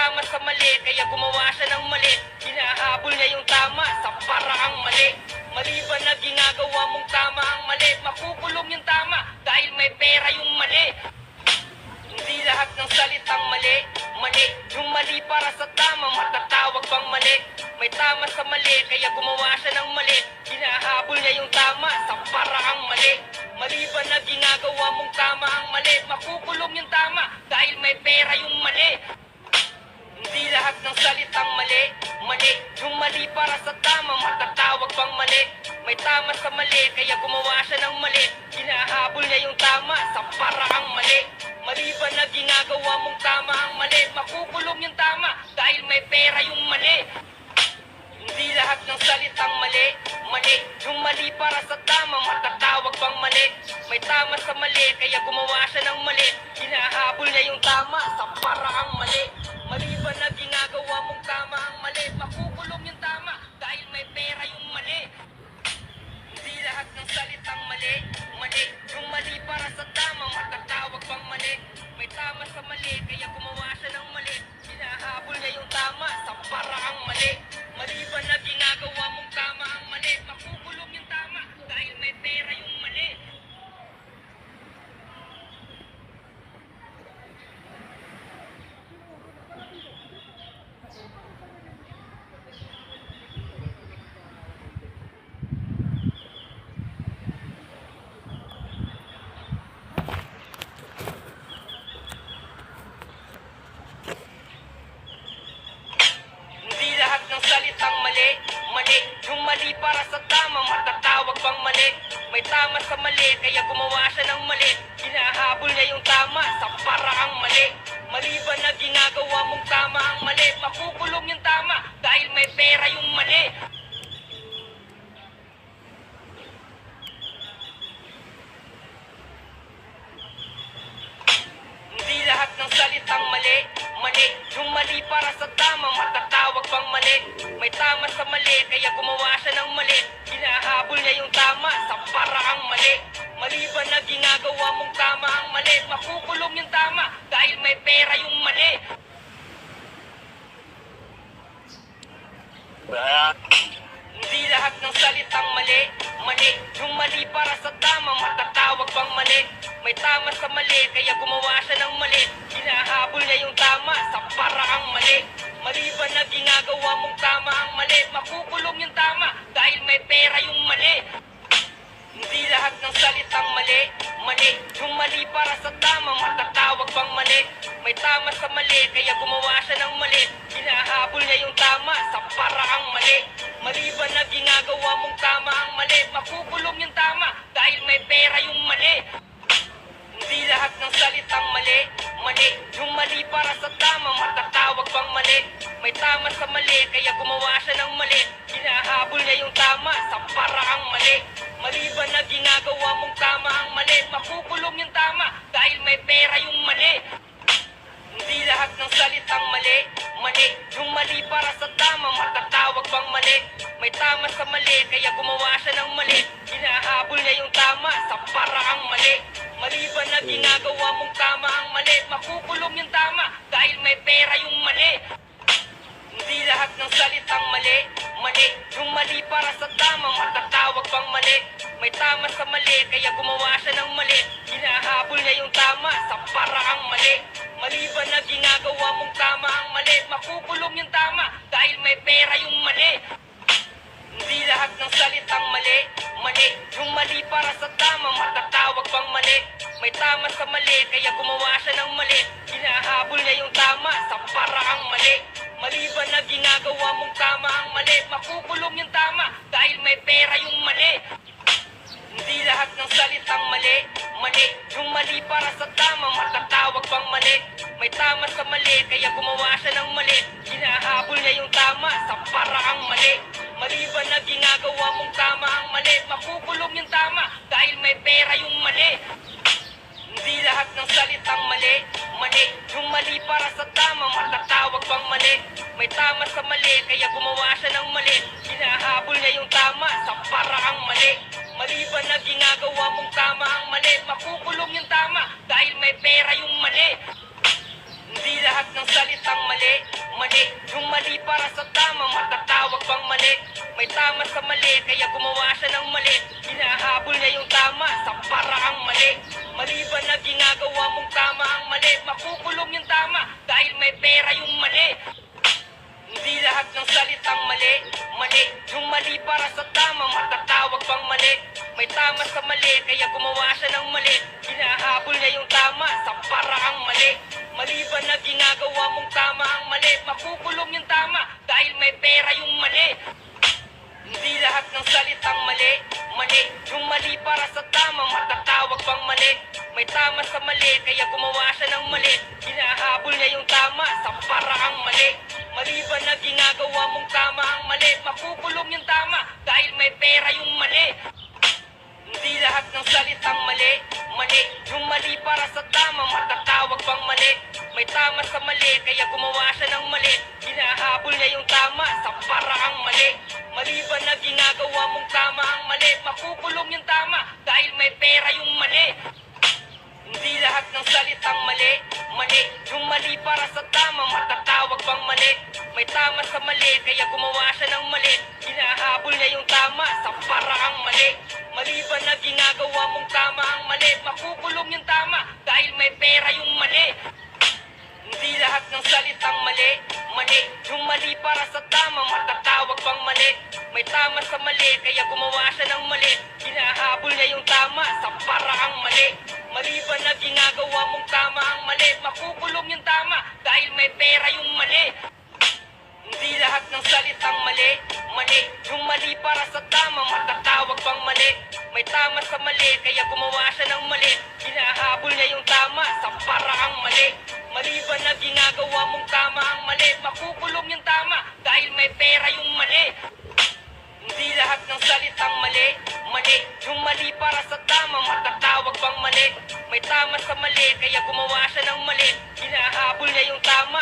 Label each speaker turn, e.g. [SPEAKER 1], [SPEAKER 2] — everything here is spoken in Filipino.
[SPEAKER 1] tama sa mali, kaya gumawa siya ng mali. Hinahabol niya yung tama sa paraang mali. Mali ba na ginagawa mong tama ang mali? Makukulong yung tama dahil may pera yung mali. Hindi lahat ng salitang mali, mali. Yung mali para sa tama, matatawag bang mali? May tama sa mali, kaya gumawa siya ng mali. Hinahabol niya yung tama sa paraang mali. Mali ba na ginagawa mong tama ang mali? Makukulong yung tama dahil may pera yung mali. Hindi lahat ng salitang mali, mali. Yung mali para sa tama, matatawag bang mali? May tama sa mali, kaya gumawa siya ng mali. Hinahabol niya yung tama sa paraang mali. Mali ba na ginagawa mong tama ang mali? Makukulong yung tama dahil may pera yung mali. Hindi lahat ng salitang mali, mali. Yung mali para sa tama, matatawag bang mali? May tama sa mali, kaya gumawa siya ng mali. Hinahabol niya yung tama sa paraang mali. Mali ba na ginagawa mong tama ang mali? Makukulong yung tama dahil may pera yung mali. Hindi lahat ng salitang mali, mali. Yung mali para sa tama, matatawag bang mali? May tama sa mali, kaya gumawa siya ng mali. Hinahabol niya yung tama sa paraang mali. Mali ba na ginagawa mong tama ang mali? Makukulong yung tama dahil may pera yung mali. Salitang mali, mali. Yung mali para sa tama, matatawag bang mali? May tama sa mali, kaya gumawa siya ng mali. Hinahabol niya yung tama sa paraang mali. Mali ba na ginagawa mong tama ang mali? Makukulong yung tama dahil may pera yung mali. Hindi lahat ng salitang mali, mali. Yung mali para sa tama, matatawag bang mali? May tama sa mali, kaya gumawa siya ng mali. Hinahabol niya yung tama sa paraang mali. Mali ba na ginagawa mong tama ang mali? Makukulong yung tama dahil may pera yung mali. Hindi lahat ng salitang mali, mali. Yung mali para sa tama, matatawag bang mali? May tama sa mali, kaya gumawa siya ng mali. Hinahabol niya yung tama sa paraang mali. Mali ba na ginagawa mong tama ang mali? Makukulong yung tama dahil may pera yung mali. Hindi lahat ng salitang mali, mali. Yung mali para sa tama, matatawag bang mali? May tama sa mali, kaya gumawa siya ng mali. Hinahabol niya yung tama sa paraang mali. Mali ba na ginagawa mong tama ang mali? Makukulong yung tama dahil may pera yung mali. Hindi lahat ng salitang mali, mali. Yung mali para sa tama, matatawag bang mali? May tama sa mali, kaya gumawa siya ng mali. Hinahabol niya yung tama sa paraang mali. Mali ba na ginagawa mong tama ang mali? Makukulong yung tama dahil may pera yung mali. Hindi lahat ng salitang mali, mali. Yung mali para sa tama, matatawag bang mali? May tama sa mali, kaya gumawa siya ng mali. Hinahabol niya yung tama sa paraang mali. Mali ba na ginagawa mong tama ang mali? Makukulong yung tama dahil may pera yung mali. Hindi lahat ng salitang mali, mali. Yung mali para sa tama, matatawag bang mali? May tama sa mali, kaya gumawa siya ng mali. Hinahabol niya yung tama sa paraang mali. Mali ba na ginagawa mong tama ang mali? Makukulong yung tama dahil may pera yung mali. Hindi lahat ng salitang mali, mali. Yung mali para sa tama, matatawag bang mali? May tama sa mali, kaya gumawa siya ng mali. Hinahabol niya yung tama sa paraang mali. Mali ba na ginagawa mong tama ang mali? Makukulong yung tama dahil may pera yung mali. Hindi lahat ng salitang mali, mali. Yung mali para sa tama, matatawag bang mali? May tama sa mali, kaya gumawa siya ng mali. Hinahabol niya yung tama sa paraang mali. Mali ba na ginagawa mong tama ang mali? Makukulong yung tama dahil may pera yung mali. Hindi lahat ng salitang mali, mali. Yung mali para sa tama, matatawag bang mali? May tama sa mali, kaya gumawa siya ng mali. Hinahabol niya yung tama sa paraang mali. Mali ba na ginagawa mong tama ang mali? Makukulong yung tama dahil may pera yung mali. Hindi lahat ng salitang mali, mali, kaya gumawa siya ng mali. Hinahabol niya yung tama sa paraang mali. Mali ba na ginagawa mong tama ang mali? Makukulong yung tama dahil may pera yung mali. Hindi lahat ng salitang mali, mali. Yung mali para sa tama, matatawag pang mali. May tama sa mali, kaya gumawa siya ng mali. Hinahabol niya yung tama sa paraang mali. Mali ba na ginagawa mong tama ang mali? Makukulong yung tama dahil may pera yung mali. Hindi lahat ng salitang mali, mali. Yung mali para sa tama, matatawag pang mali. May tama sa mali, kaya gumawa siya ng mali. Hinahabol niya yung tama sa paraang mali. Mali ba na ginagawa mong tama ang mali? Makukulong yung tama dahil may pera yung mali. Hindi lahat ng salitang mali, mali. Yung mali para sa tama, matatawag pang mali. May tama sa mali, kaya gumawa siya ng mali. Hinahabol niya yung tama sa paraang mali. Mali ba na ginagawa mong tama ang mali? Makukulong yung tama dahil may pera yung mali. Hindi lahat ng salitang mali, mali. Yung mali para sa tama, matatawag pang mali. May tama sa mali, kaya gumawa siya ng mali. Hinahabol niya yung tama sa paraang mali. Mali ba na ginagawa mong tama ang mali? Makukulong yung tama dahil may pera yung mali. Hindi lahat ng salitang mali, mali. Yung mali para sa tama, matatawag pang mali. May tama sa mali, kaya gumawa siya ng mali. Hinahabol niya yung tama sa paraang mali. Mali ba na ginagawa mong tama ang mali? Makukulong yung tama dahil may pera yung mali. Hindi lahat ng salitang mali, mali. Yung mali para sa tama, matatawag pang mali. May tama sa mali, kaya gumawa siya ng mali. Hinahabol niya yung tama sa paraang mali. Mali ba na ginagawa mong tama ang mali? Makukulong yung tama dahil may pera yung mali. Hindi lahat ng salitang mali, mali. Yung mali para sa tama, matatawag pang mali. May tama sa mali, kaya gumawa siya ng mali. Hinahabol niya yung tama